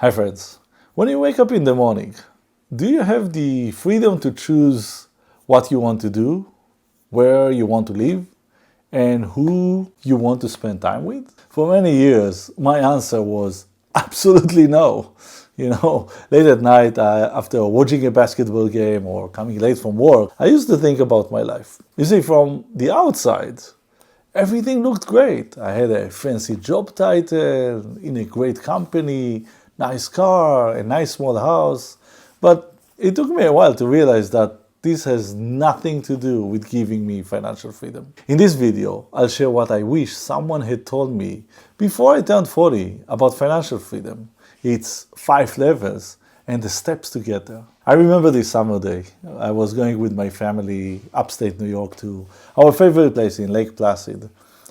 Hi friends, when you wake up in the morning, do you have the freedom to choose what you want to do, where you want to live, and who you want to spend time with? For many years, my answer was absolutely no. Late at night, after watching a basketball game or coming late from work, I used to think about my life. You see, from the outside, everything looked great. I had a fancy job title, in a great company, nice car, a nice small house. But it took me a while to realize that this has nothing to do with giving me financial freedom. In this video, I'll share what I wish someone had told me before I turned 40 about financial freedom, its 5 levels, and the steps to get there. I remember this summer day. I was going with my family upstate New York to our favorite place in Lake Placid.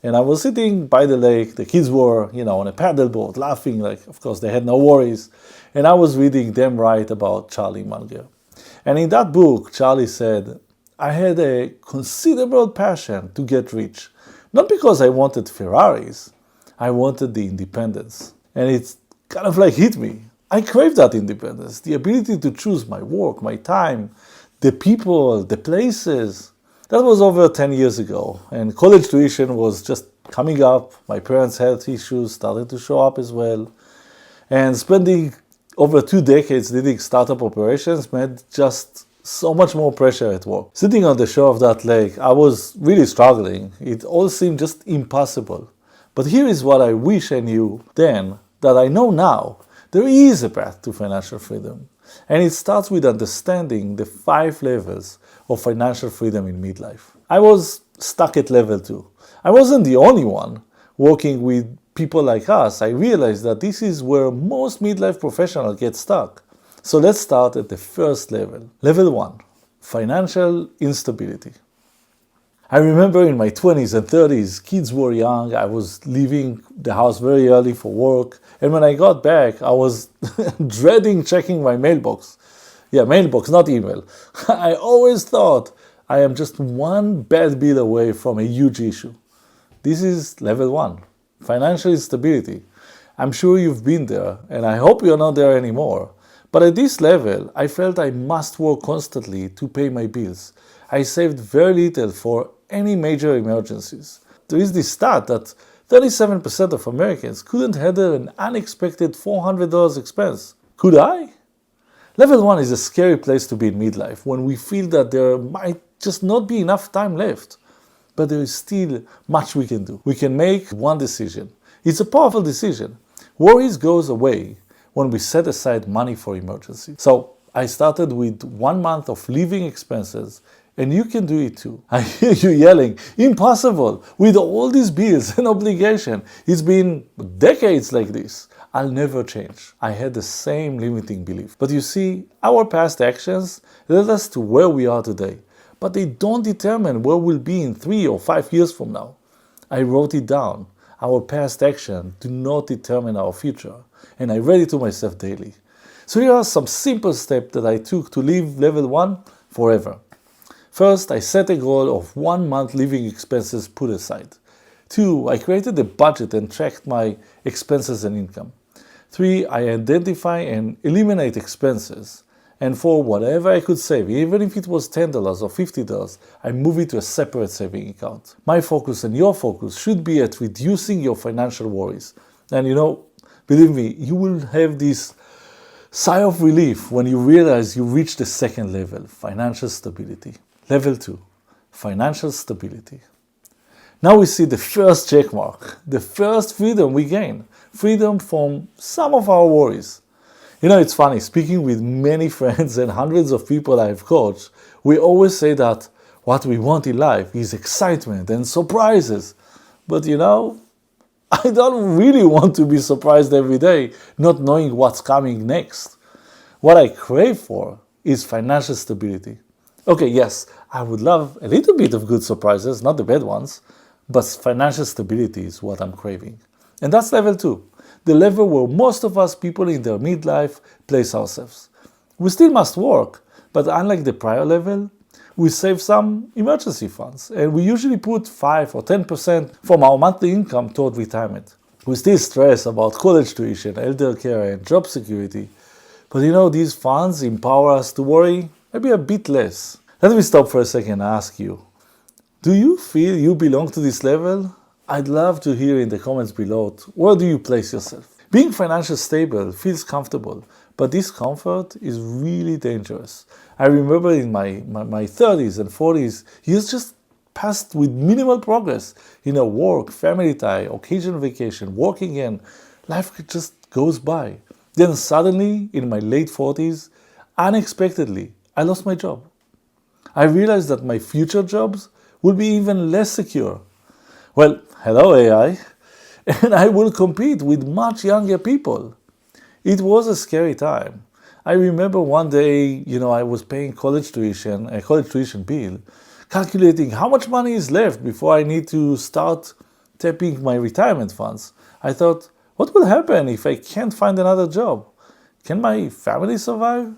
And I was sitting by the lake. The kids were, on a paddleboard, laughing, like, of course, they had no worries. And I was reading them write about Charlie Munger. And in that book, Charlie said, I had a considerable passion to get rich. Not because I wanted Ferraris, I wanted the independence. And it's kind of like hit me. I crave that independence, the ability to choose my work, my time, the people, the places. That was over 10 years ago, and college tuition was just coming up. My parents' health issues started to show up as well. And spending over 2 decades leading startup operations meant just so much more pressure at work. Sitting on the shore of that lake, I was really struggling. It all seemed just impossible. But here is what I wish I knew then that I know now. There is a path to financial freedom. And it starts with understanding the 5 levels of financial freedom in midlife. I was stuck at level 2. I wasn't the only one. Working with people like us, I realized that this is where most midlife professionals get stuck. So let's start at the first level. Level 1, financial instability. I remember in my 20s and 30s, kids were young, I was leaving the house very early for work, and when I got back, I was dreading checking my mailbox. Yeah, mailbox, not email. I always thought I am just one bad bill away from a huge issue. This is level 1, financial instability. I'm sure you've been there, and I hope you're not there anymore. But at this level, I felt I must work constantly to pay my bills. I saved very little for any major emergencies. There is this stat that 37% of Americans couldn't handle an unexpected $400 expense. Could I? Level 1 is a scary place to be in midlife, when we feel that there might just not be enough time left. But there is still much we can do. We can make one decision. It's a powerful decision. Worries goes away when we set aside money for emergency. So I started with 1 month of living expenses, and you can do it too. I hear you yelling, impossible, with all these bills and obligations. It's been decades like this. I'll never change. I had the same limiting belief. But you see, our past actions led us to where we are today. But they don't determine where we'll be in 3 or 5 years from now. I wrote it down. Our past actions do not determine our future. And I read it to myself daily. So here are some simple steps that I took to live level 1 forever. First, I set a goal of 1 month living expenses put aside. 2, I created a budget and tracked my expenses and income. 3, I identify and eliminate expenses. And 4, whatever I could save, even if it was $10 or $50, I move it to a separate saving account. My focus and your focus should be at reducing your financial worries. And believe me, you will have this sigh of relief when you realize you reached the second level, financial stability. Level 2, financial stability. Now we see the first check mark, the first freedom we gain, freedom from some of our worries. It's funny, speaking with many friends and hundreds of people I've coached, we always say that what we want in life is excitement and surprises. But I don't really want to be surprised every day, not knowing what's coming next. What I crave for is financial stability. Okay, yes, I would love a little bit of good surprises, not the bad ones, but financial stability is what I'm craving. And that's level 2, the level where most of us people in their midlife place ourselves. We still must work, but unlike the prior level, we save some emergency funds, and we usually put 5 or 10% from our monthly income toward retirement. We still stress about college tuition, elder care, and job security. But these funds empower us to worry maybe a bit less. Let me stop for a second and ask you, do you feel you belong to this level? I'd love to hear in the comments below, where do you place yourself? Being financially stable feels comfortable, but this comfort is really dangerous. I remember in my 30s and 40s, years just passed with minimal progress. Work, family tie, occasional vacation, working again, life just goes by. Then suddenly, in my late 40s, unexpectedly, I lost my job. I realized that my future jobs will be even less secure. Well, hello AI, and I will compete with much younger people. It was a scary time. I remember one day, I was paying a college tuition bill, calculating how much money is left before I need to start tapping my retirement funds. I thought, what will happen if I can't find another job? Can my family survive?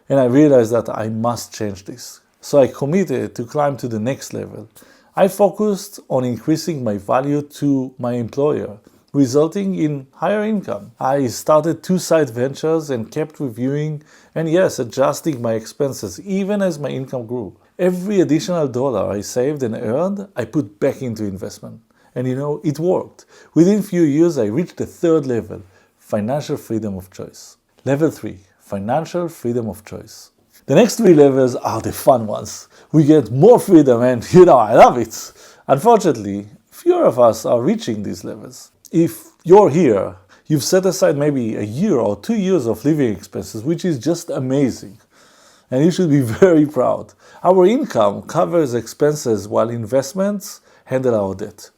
And I realized that I must change this. So I committed to climb to the next level. I focused on increasing my value to my employer, resulting in higher income. I started 2 side ventures and kept reviewing and adjusting my expenses even as my income grew. Every additional dollar I saved and earned, I put back into investment. And it worked. Within few years, I reached the 3rd level, financial freedom of choice. Level 3, financial freedom of choice. The next 3 levels are the fun ones. We get more freedom and I love it. Unfortunately, fewer of us are reaching these levels. If you're here, you've set aside maybe a year or 2 years of living expenses, which is just amazing. And you should be very proud. Our income covers expenses while investments handle our debt.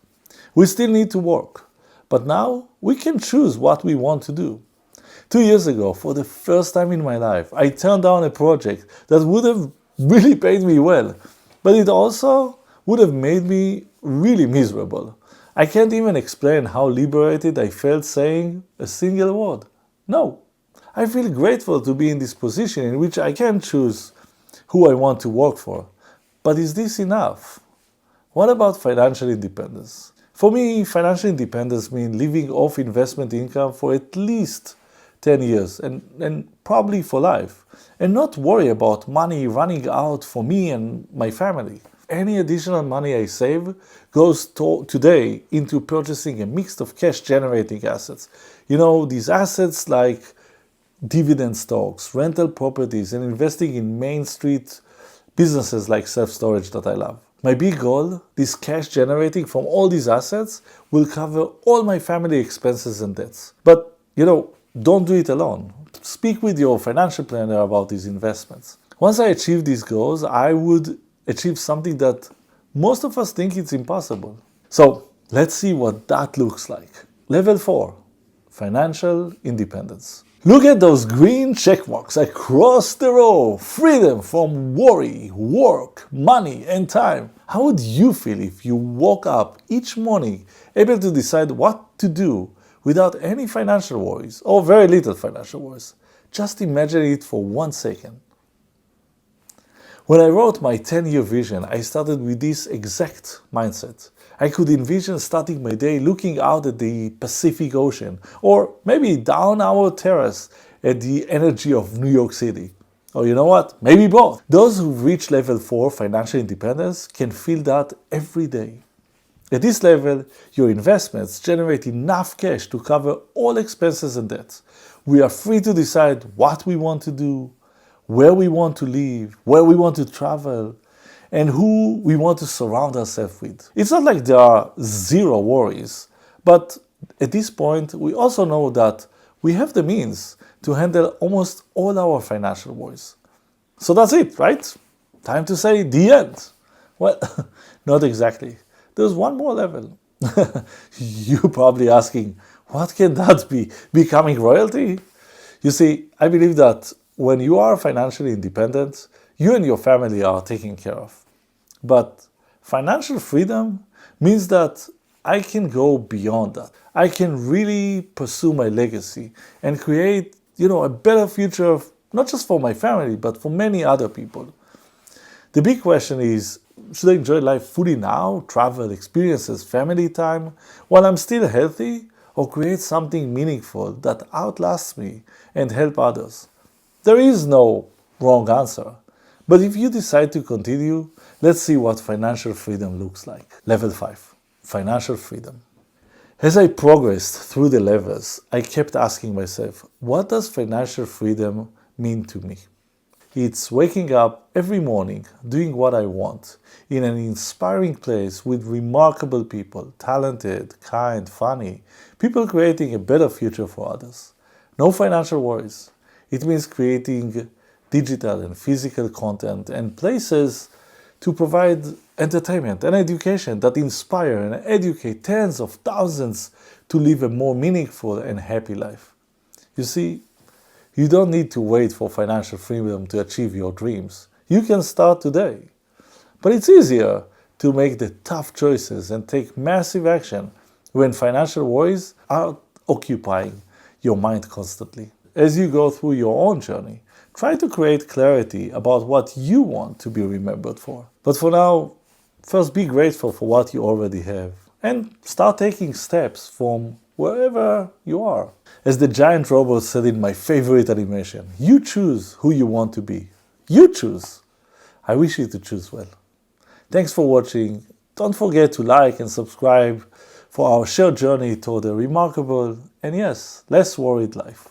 We still need to work, but now we can choose what we want to do. 2 years ago, for the first time in my life, I turned down a project that would have really paid me well, but it also would have made me really miserable. I can't even explain how liberated I felt saying a single word. No. I feel grateful to be in this position in which I can choose who I want to work for. But is this enough? What about financial independence? For me, financial independence means living off investment income for at least 10 years and probably for life, and not worry about money running out for me and my family. Any additional money I save goes today into purchasing a mix of cash generating assets. These assets like dividend stocks, rental properties, and investing in Main Street businesses like self-storage that I love. My big goal, this cash generating from all these assets, will cover all my family expenses and debts. But, don't do it alone. Speak with your financial planner about these investments. Once I achieve these goals, I would achieve something that most of us think it's impossible. So, let's see what that looks like. Level 4, financial independence. Look at those green check marks across the row. Freedom from worry, work, money, and time. How would you feel if you woke up each morning able to decide what to do without any financial worries or very little financial worries? Just imagine it for 1 second. When I wrote my 10-year vision, I started with this exact mindset. I could envision starting my day looking out at the Pacific Ocean, or maybe down our terrace at the energy of New York City. Or you know what? Maybe both. Those who reach level 4 financial independence can feel that every day. At this level, your investments generate enough cash to cover all expenses and debts. We are free to decide what we want to do, where we want to live, where we want to travel, and who we want to surround ourselves with. It's not like there are zero worries, but at this point, we also know that we have the means to handle almost all our financial worries. So that's it, right? Time to say the end. Well, not exactly. There's one more level. You're probably asking, what can that be? Becoming royalty? You see, I believe that when you are financially independent, you and your family are taken care of. But financial freedom means that I can go beyond that. I can really pursue my legacy and create, a better future, not just for my family, but for many other people. The big question is, Should I enjoy life fully now, travel, experiences, family time, while I'm still healthy? Or create something meaningful that outlasts me and help others? There is no wrong answer. But if you decide to continue, let's see what financial freedom looks like. Level 5. Financial freedom. As I progressed through the levels, I kept asking myself, what does financial freedom mean to me? It's waking up every morning, doing what I want, in an inspiring place with remarkable people, talented, kind, funny, people creating a better future for others. No financial worries. It means creating digital and physical content and places to provide entertainment and education that inspire and educate tens of thousands to live a more meaningful and happy life. You see, you don't need to wait for financial freedom to achieve your dreams. You can start today. But it's easier to make the tough choices and take massive action when financial worries are occupying your mind constantly. As you go through your own journey, try to create clarity about what you want to be remembered for. But for now, first be grateful for what you already have and start taking steps from wherever you are. As the giant robot said in my favorite animation, you choose who you want to be. You choose. I wish you to choose well. Thanks for watching. Don't forget to like and subscribe for our shared journey toward a remarkable and yes, less worried life.